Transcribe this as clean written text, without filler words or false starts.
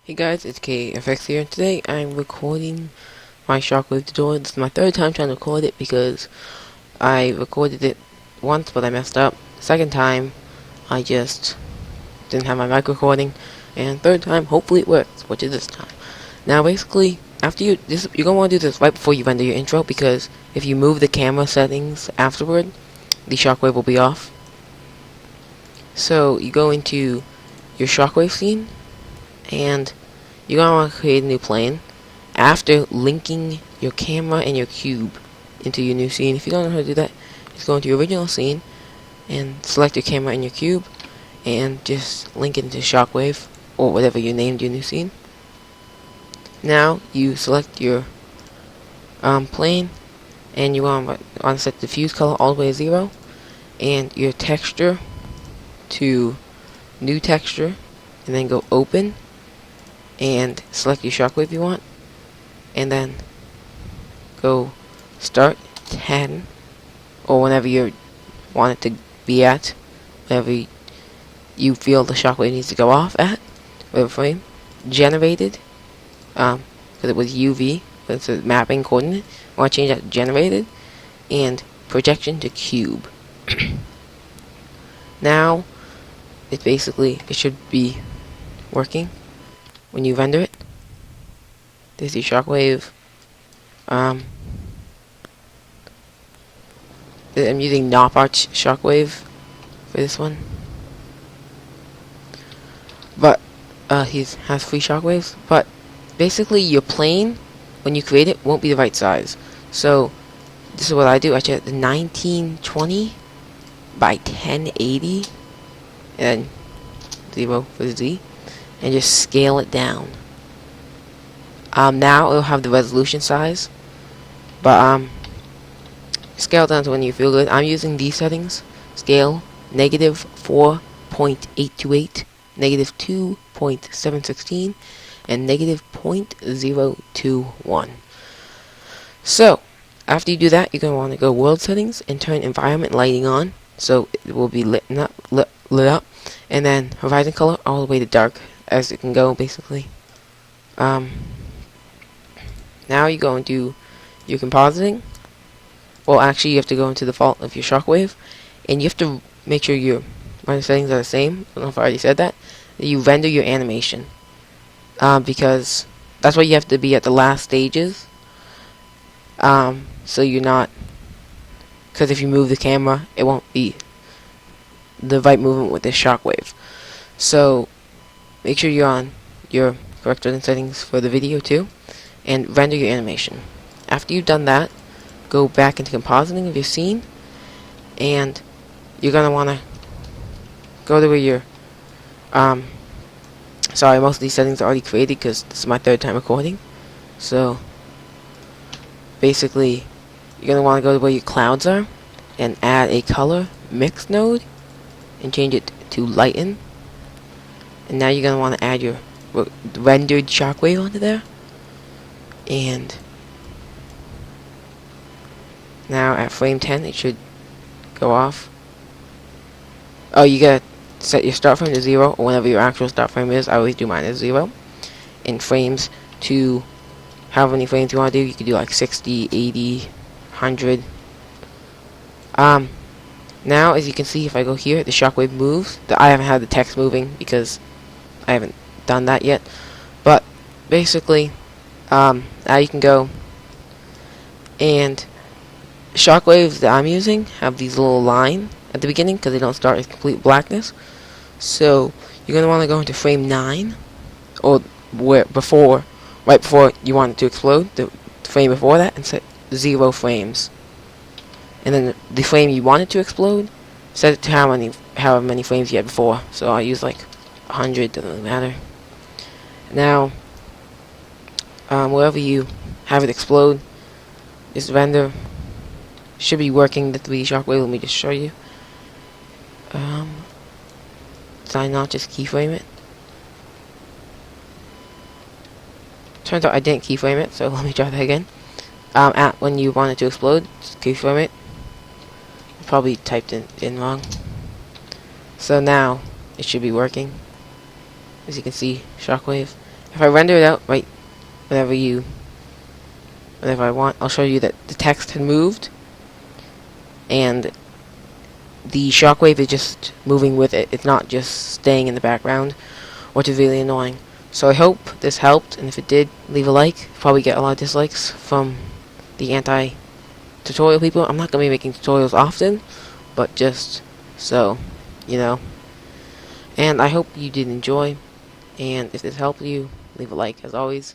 Hey guys, it's KFX here, and today I'm recording my Shockwave tutorial. This is my third time trying to record it because I recorded it once but I messed up. Second time, I just didn't have my mic recording, and third time, hopefully it works, which is this time. Now basically, after you're gonna want to do this right before you render your intro, because if you move the camera settings afterward, the Shockwave will be off. So you go into your Shockwave scene, and you're going to want to create a new plane after linking your camera and your cube into your new scene. If you don't know how to do that, just go into your original scene and select your camera and your cube and just link it into Shockwave or whatever you named your new scene. Now you select your plane, and you want to set the diffuse color all the way to 0 and your texture to new texture, and then go open and select your Shockwave you want, and then go start 10 or whenever you want it to be at, whenever you feel the Shockwave needs to go off at, whatever frame. Generated, because it was UV, but it's a mapping coordinate. I want to change that to generated, and projection to cube. Now it should be working when you render it. There's your Shockwave. I'm using Arch Shockwave for this one, but he has free Shockwaves. But basically, your plane, when you create it, won't be the right size. So this is what I do. I set the 1920 by 1080, and 0 for the Z, and just scale it down. Now it'll have the resolution size, but scale it down to when you feel good. I'm using these settings: scale -4.828, -2.716, and -0.021. So after you do that, you're gonna want to go world settings and turn environment lighting on, so it will be lit up, and then horizon color all the way to dark as it can go, basically. Now you go into your compositing. Well, actually, you have to go into the default of your Shockwave, and you have to make sure your render settings are the same. I don't know if I already said that. You render your animation, because that's why you have to be at the last stages. So you're not, because if you move the camera, it won't be the right movement with this Shockwave. So make sure you're on your correct render settings for the video too, and render your animation. After you've done that, go back into compositing of your scene, and you're gonna want to go to where your sorry, most of these settings are already created because this is my third time recording. So basically, you're gonna want to go to where your clouds are and add a color mix node and change it to lighten. And now you're gonna want to add your rendered Shockwave onto there. And now at frame 10 it should go off. Oh, you gotta set your start frame to 0 or whenever your actual start frame is. I always do mine as 0. And frames to however many frames you want to do. You can do like 60, 80, 100. Now as you can see, if I go here, the Shockwave moves. I haven't had the text moving because I haven't done that yet. But basically, now you can go, and Shockwaves that I'm using have these little line at the beginning because they don't start with complete blackness. So you're gonna want to go into frame 9, or right before you want it to explode, the frame before that, and set 0 frames. And then the frame you want it to explode, set it to however many frames you had before. So I use like 100, doesn't really matter. Now, wherever you have it explode, this render should be working the 3D Shockwave. Let me just show you. Did I not just keyframe it? Turns out I didn't keyframe it, so let me try that again. At when you want it to explode, just keyframe it. Probably typed in wrong. So now it should be working. As you can see, Shockwave. if I render it out right whenever I want, I'll show you that the text had moved and the shockwave is just moving with it. It's not just staying in the background, which is really annoying. So I hope this helped, and if it did, leave a like. Probably get a lot of dislikes from the anti-tutorial people. I'm not going to be making tutorials often, but just so you know. And I hope you did enjoy, and if this helped you, leave a like as always.